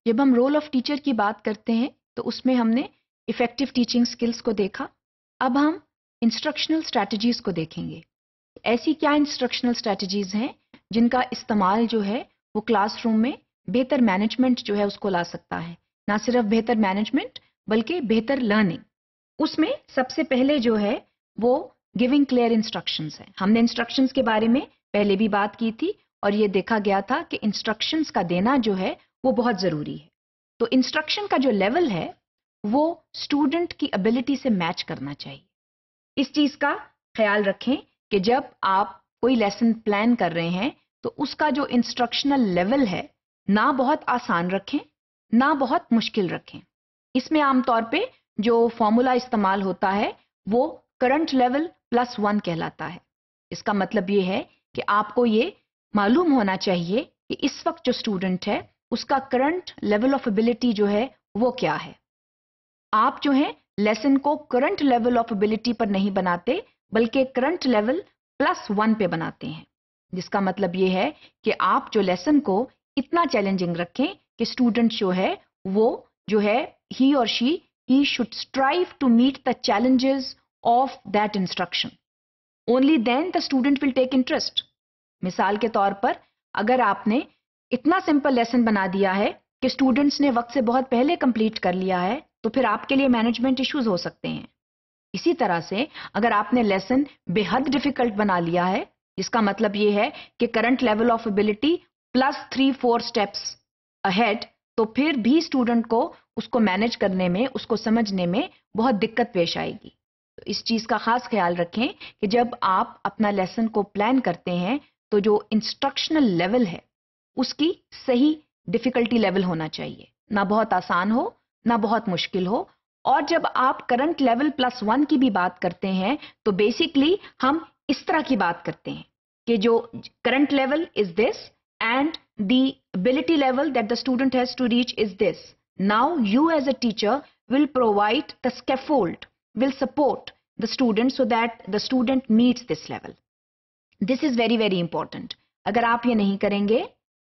جب ہم role of teacher کی بات کرتے ہیں تو اس میں ہم نے افیکٹو ٹیچنگ سکلز کو دیکھا. اب ہم انسٹرکشنل اسٹریٹجیز کو دیکھیں گے. ایسی کیا انسٹرکشنل اسٹریٹجیز ہیں جن کا استعمال جو ہے وہ کلاس روم میں بہتر مینجمنٹ جو ہے اس کو لا سکتا ہے. نہ صرف بہتر مینجمنٹ بلکہ بہتر لرننگ. اس میں سب سے پہلے جو ہے وہ گیونگ کلیئر انسٹرکشنز ہیں. ہم نے انسٹرکشنز کے بارے میں پہلے بھی بات کی تھی اور یہ دیکھا گیا تھا کہ انسٹرکشنز کا دینا جو ہے وہ بہت ضروری ہے. تو انسٹرکشن کا جو لیول ہے وہ اسٹوڈنٹ کی ابیلٹی سے میچ کرنا چاہیے. اس چیز کا خیال رکھیں کہ جب آپ کوئی لیسن پلان کر رہے ہیں تو اس کا جو انسٹرکشنل لیول ہے نہ بہت آسان رکھیں نہ بہت مشکل رکھیں. اس میں عام طور پہ جو فارمولا استعمال ہوتا ہے وہ کرنٹ لیول پلس 1 کہلاتا ہے. اس کا مطلب یہ ہے کہ آپ کو یہ معلوم ہونا چاہیے کہ اس وقت جو اسٹوڈنٹ ہے اس کا کرنٹ لیول آف ابیلٹی جو ہے وہ کیا ہے. آپ جو ہیں لیسن کو کرنٹ لیول آف ابیلٹی پر نہیں بناتے بلکہ کرنٹ لیول پلس 1 پہ بناتے ہیں. جس کا مطلب یہ ہے کہ آپ جو لیسن کو اتنا چیلنجنگ رکھیں کہ اسٹوڈنٹ جو ہے وہ جو ہے ہی اور she should strive to meet the challenges of that instruction. Only then the student will take interest. مثال کے طور پر اگر آپ نے اتنا سمپل لیسن بنا دیا ہے کہ اسٹوڈنٹس نے وقت سے بہت پہلے کمپلیٹ کر لیا ہے تو پھر آپ کے لیے مینجمنٹ ایشوز ہو سکتے ہیں. اسی طرح سے اگر آپ نے لیسن بے حد ڈیفیکلٹ بنا لیا ہے جس کا مطلب یہ ہے کہ current level of ability plus 3-4 steps ahead تو پھر بھی اسٹوڈنٹ کو اس کو مینج کرنے میں اس کو سمجھنے میں بہت دقت پیش آئے گی. تو اس چیز کا خاص خیال رکھیں کہ جب آپ اپنا لیسن کو پلان کرتے ہیں تو جو انسٹرکشنل لیول ہے اس کی صحیح ڈیفیکلٹی لیول ہونا چاہیے. نہ بہت آسان ہو نہ بہت مشکل ہو. اور جب آپ کرنٹ لیول پلس 1 کی بھی بات کرتے ہیں تو بیسیکلی ہم اس طرح کی بات کرتے ہیں کہ جو current level is this and the ability level that the student has to reach is this. Now you as a teacher will provide the scaffold will support the student so that the student meets this level. This is very very important. اگر آپ یہ نہیں کریں گے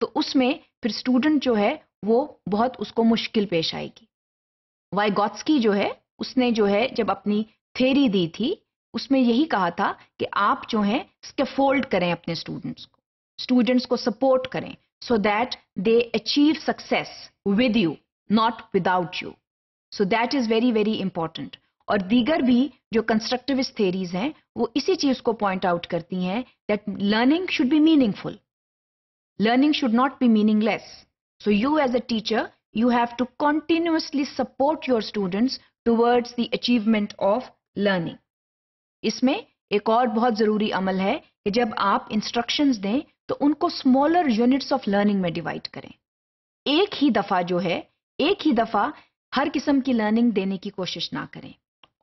تو اس میں پھر student جو ہے وہ بہت اس کو مشکل پیش آئے گی. وائیگوٹسکی جو ہے اس نے جو ہے جب اپنی تھیری دی تھی اس میں یہی کہا تھا کہ آپ جو ہیں اسکیفولڈ کریں اپنے اسٹوڈنٹس کو سپورٹ کریں so that they achieve success with you not without you. So that is very very important. اور دیگر بھی جو کنسٹرکٹیوسٹ تھیریز ہیں وہ اسی چیز کو پوائنٹ آؤٹ کرتی ہیں that learning should be meaningful. Learning should not be meaningless. So you as a teacher, you have to continuously support your students towards the achievement of learning. اس میں ایک اور بہت ضروری عمل ہے کہ جب آپ انسٹرکشنز دیں تو ان کو اسمالر یونٹس آف لرننگ میں ڈیوائڈ کریں. ایک ہی دفعہ جو ہے ایک ہی دفعہ ہر قسم کی لرننگ دینے کی کوشش نہ کریں.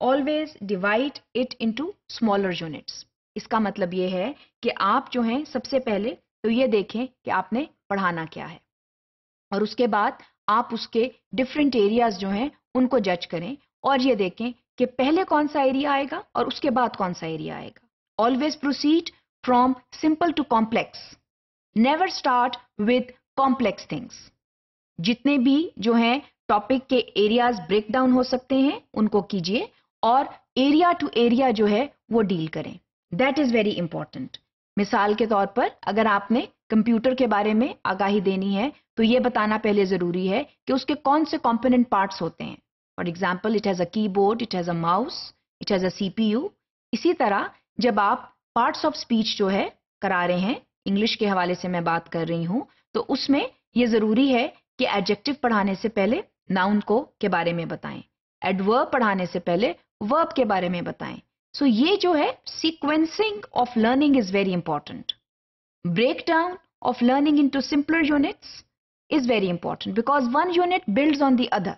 Always divide it into smaller units. اس کا مطلب یہ ہے کہ آپ جو ہیں سب سے پہلے تو یہ دیکھیں کہ آپ نے پڑھانا کیا ہے اور اس کے بعد آپ اس کے ڈفرینٹ ایریاز جو ہیں ان کو جج کریں اور یہ دیکھیں کہ پہلے کون سا ایریا آئے گا اور اس کے بعد کون سا ایریا آئے گا. Always proceed from simple to complex. Never start with complex things. جتنے بھی جو ہیں ٹاپک کے ایریاز بریک ڈاؤن ہو سکتے ہیں ان کو کیجیے اور ایریا ٹو ایریا جو ہے وہ ڈیل کریں. That is very important. مثال کے طور پر اگر آپ نے کمپیوٹر کے بارے میں آگاہی دینی ہے تو یہ بتانا پہلے ضروری ہے کہ اس کے کون سے کمپوننٹ پارٹس ہوتے ہیں. For example it has a keyboard, it has a mouse, it has a C P U. اسی طرح جب آپ پارٹس آف اسپیچ جو ہے کرا رہے ہیں, انگلش کے حوالے سے میں بات کر رہی ہوں, تو اس میں یہ ضروری ہے کہ ایڈجیکٹو پڑھانے سے پہلے ناؤن کو کے بارے میں بتائیں, ایڈورب پڑھانے سے پہلے ورب کے بارے میں بتائیں. سو یہ جو ہے sequencing of learning is very important. Break down of learning into سمپلر units is very important because one unit builds on the other.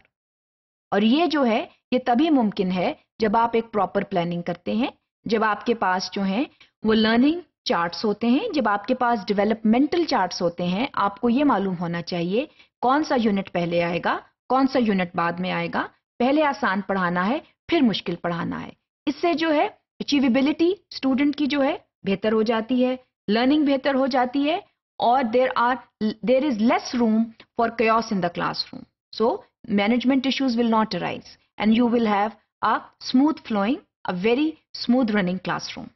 اور یہ جو ہے یہ تبھی ممکن ہے جب آپ ایک پراپر پلاننگ کرتے ہیں, جب آپ کے پاس جو ہیں وہ لرننگ چارٹس ہوتے ہیں, جب آپ کے پاس ڈیولپمنٹل چارٹس ہوتے ہیں. آپ کو یہ معلوم ہونا چاہیے کون سا یونٹ پہلے آئے گا, کون سا یونٹ بعد میں آئے گا, پہلے آسان پڑھانا ہے پھر مشکل پڑھانا ہے. اس سے جو ہے اچیویبلٹی اسٹوڈنٹ کی جو ہے بہتر ہو جاتی ہے, لرننگ بہتر ہو جاتی ہے or there is less room for chaos in the classroom. So management issues will not arise, and you will have a smooth flowing, a very smooth running classroom.